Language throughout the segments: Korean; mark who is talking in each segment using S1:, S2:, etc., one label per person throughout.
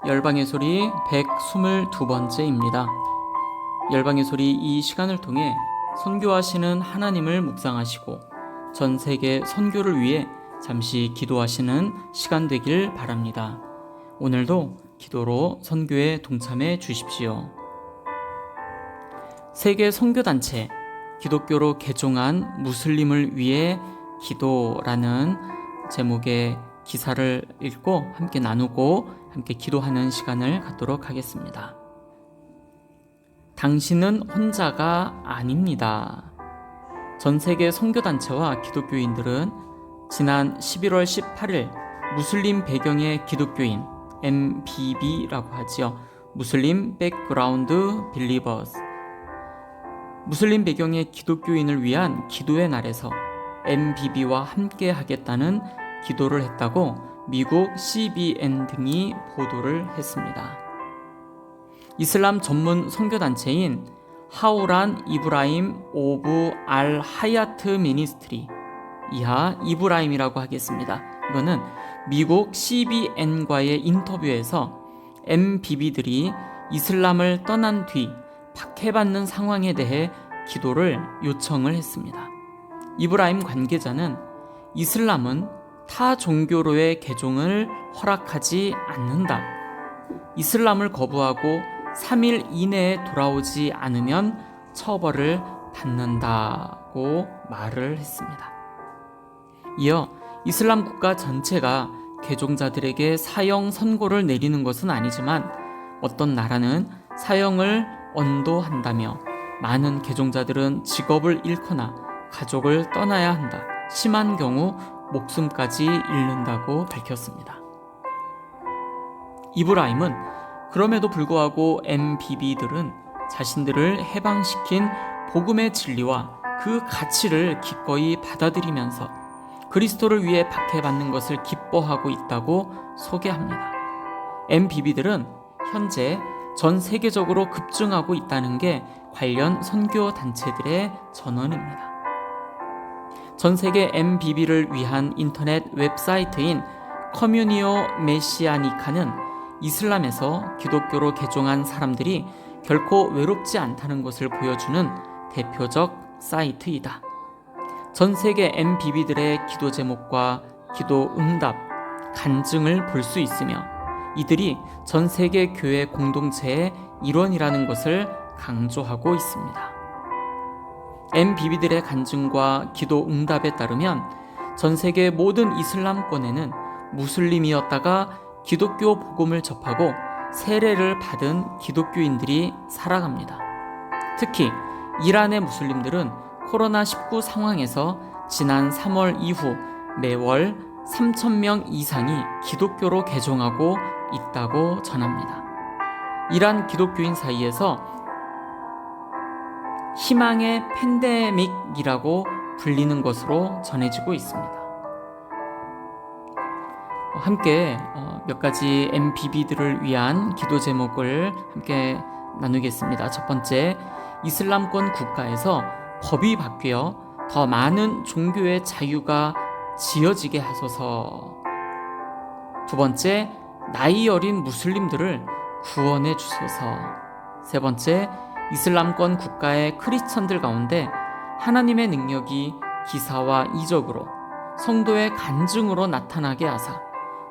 S1: 열방의 소리 122번째입니다. 열방의 소리 이 시간을 통해 선교하시는 하나님을 묵상하시고 전 세계 선교를 위해 잠시 기도하시는 시간 되길 바랍니다. 오늘도 기도로 선교에 동참해 주십시오. 세계 선교단체 기독교로 개종한 무슬림을 위해 기도라는 제목의 기사를 읽고 함께 나누고 함께 기도하는 시간을 갖도록 하겠습니다. 당신은 혼자가 아닙니다. 전 세계 선교단체와 기독교인들은 지난 11월 18일 무슬림 배경의 기독교인 MBB라고 하지요. 무슬림 백그라운드 빌리버스 무슬림 배경의 기독교인을 위한 기도의 날에서 MBB와 함께 하겠다는 기도를 했다고 미국 CBN 등이 보도를 했습니다. 이슬람 전문 선교단체인 하우란 이브라임 오브 알 하야트 미니스트리, 이하 이브라임이라고 하겠습니다. 이거는 미국 CBN과의 인터뷰에서 MBB들이 이슬람을 떠난 뒤 박해받는 상황에 대해 기도를 요청을 했습니다. 이브라임 관계자는 이슬람은 타 종교로의 개종을 허락하지 않는다. 이슬람을 거부하고 3일 이내에 돌아오지 않으면 처벌을 받는다고 말을 했습니다. 이어 이슬람 국가 전체가 개종자들에게 사형 선고를 내리는 것은 아니지만 어떤 나라는 사형을 언도한다며 많은 개종자들은 직업을 잃거나 가족을 떠나야 한다. 심한 경우 목숨까지 잃는다고 밝혔습니다. 이브라임은 그럼에도 불구하고 MBB들은 자신들을 해방시킨 복음의 진리와 그 가치를 기꺼이 받아들이면서 그리스도를 위해 박해받는 것을 기뻐하고 있다고 소개합니다. MBB들은 현재 전 세계적으로 급증하고 있다는 게 관련 선교 단체들의 전언입니다. 전 세계 MBB를 위한 인터넷 웹사이트인 커뮤니오 메시아니카는 이슬람에서 기독교로 개종한 사람들이 결코 외롭지 않다는 것을 보여주는 대표적 사이트이다. 전 세계 MBB들의 기도 제목과 기도 응답, 간증을 볼 수 있으며 이들이 전 세계 교회 공동체의 일원이라는 것을 강조하고 있습니다. MBB들의 간증과 기도 응답에 따르면 전 세계 모든 이슬람권에는 무슬림이었다가 기독교 복음을 접하고 세례를 받은 기독교인들이 살아갑니다. 특히 이란의 무슬림들은 코로나19 상황에서 지난 3월 이후 매월 3,000명 이상이 기독교로 개종하고 있다고 전합니다. 이란 기독교인 사이에서 희망의 팬데믹이라고 불리는 것으로 전해지고 있습니다. 함께 몇 가지 MBB들을 위한 기도 제목을 함께 나누겠습니다. 첫 번째, 이슬람권 국가에서 법이 바뀌어 더 많은 종교의 자유가 지어지게 하소서. 두 번째, 나이 어린 무슬림들을 구원해 주소서. 세 번째, 이슬람권 국가의 크리스천들 가운데 하나님의 능력이 기사와 이적으로 성도의 간증으로 나타나게 하사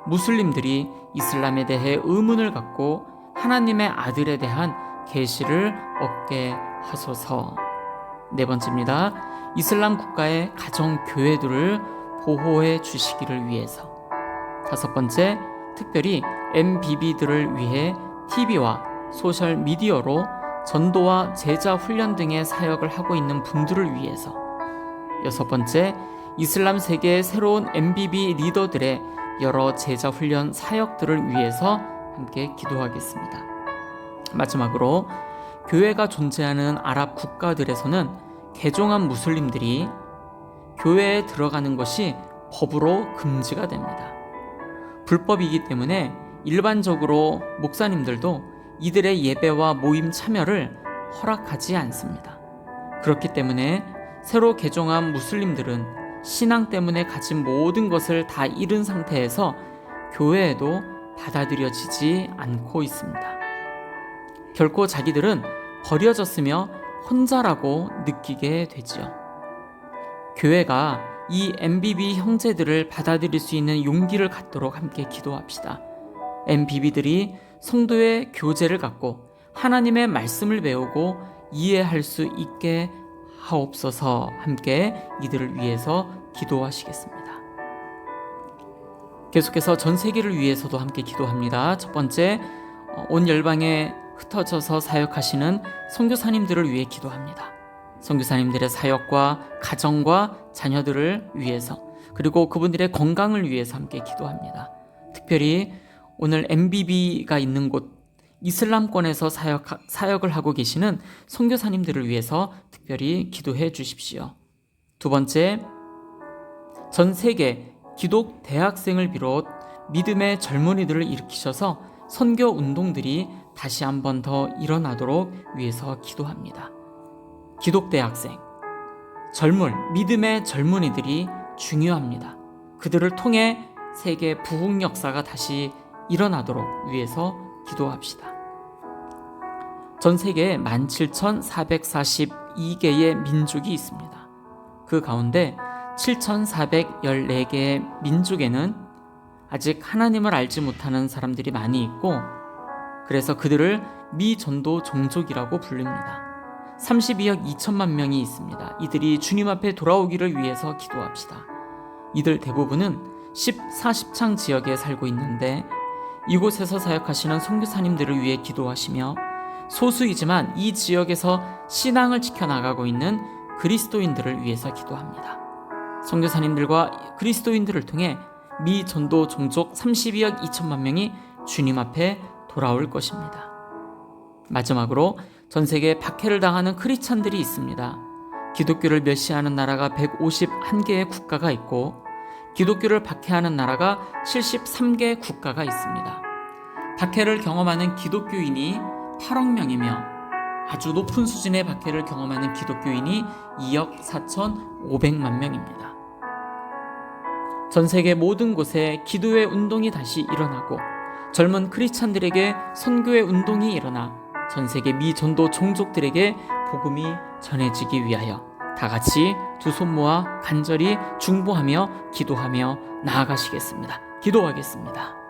S1: 무슬림들이 이슬람에 대해 의문을 갖고 하나님의 아들에 대한 계시를 얻게 하소서. 네 번째입니다. 이슬람 국가의 가정교회들을 보호해 주시기를 위해서. 다섯 번째, 특별히 MBB들을 위해 TV와 소셜미디어로 전도와 제자 훈련 등의 사역을 하고 있는 분들을 위해서. 여섯 번째, 이슬람 세계의 새로운 MBB 리더들의 여러 제자 훈련 사역들을 위해서 함께 기도하겠습니다. 마지막으로 교회가 존재하는 아랍 국가들에서는 개종한 무슬림들이 교회에 들어가는 것이 법으로 금지가 됩니다. 불법이기 때문에 일반적으로 목사님들도 이들의 예배와 모임 참여를 허락하지 않습니다. 그렇기 때문에 새로 개종한 무슬림들은 신앙 때문에 가진 모든 것을 다 잃은 상태에서 교회에도 받아들여지지 않고 있습니다. 결코 자기들은 버려졌으며 혼자라고 느끼게 되지요. 교회가 이 MBB 형제들을 받아들일 수 있는 용기를 갖도록 함께 기도합시다. MBB들이 성도의 교제를 갖고 하나님의 말씀을 배우고 이해할 수 있게 하옵소서. 함께 이들을 위해서 기도하시겠습니다. 계속해서 전 세계를 위해서도 함께 기도합니다. 첫 번째, 온 열방에 흩어져서 사역하시는 선교사님들을 위해 기도합니다. 선교사님들의 사역과 가정과 자녀들을 위해서, 그리고 그분들의 건강을 위해서 함께 기도합니다. 특별히 오늘 MBB가 있는 곳 이슬람권에서 사역을 하고 계시는 선교사님들을 위해서 특별히 기도해 주십시오. 두 번째, 전 세계 기독 대학생을 비롯 믿음의 젊은이들을 일으키셔서 선교 운동들이 다시 한 번 더 일어나도록 위해서 기도합니다. 기독 대학생, 믿음의 젊은이들이 중요합니다. 그들을 통해 세계 부흥 역사가 다시 일어나도록 위해서 기도합시다. 전 세계에 17,442개의 민족이 있습니다. 그 가운데 7,414개의 민족에는 아직 하나님을 알지 못하는 사람들이 많이 있고, 그래서 그들을 미전도 종족이라고 부릅니다. 32억 2천만 명이 있습니다. 이들이 주님 앞에 돌아오기를 위해서 기도합시다. 이들 대부분은 40창 지역에 살고 있는데 이곳에서 사역하시는 선교사님들을 위해 기도하시며, 소수이지만 이 지역에서 신앙을 지켜나가고 있는 그리스도인들을 위해서 기도합니다. 선교사님들과 그리스도인들을 통해 미전도 종족 32억 2천만 명이 주님 앞에 돌아올 것입니다. 마지막으로 전 세계에 박해를 당하는 크리스찬들이 있습니다. 기독교를 멸시하는 나라가 151개의 국가가 있고 기독교를 박해하는 나라가 73개 국가가 있습니다. 박해를 경험하는 기독교인이 8억 명이며 아주 높은 수준의 박해를 경험하는 기독교인이 2억 4,500만 명입니다. 전 세계 모든 곳에 기도의 운동이 다시 일어나고 젊은 크리스찬들에게 선교의 운동이 일어나 전 세계 미전도 종족들에게 복음이 전해지기 위하여 다 같이 두 손 모아 간절히 중보하며 기도하며 나아가시겠습니다. 기도하겠습니다.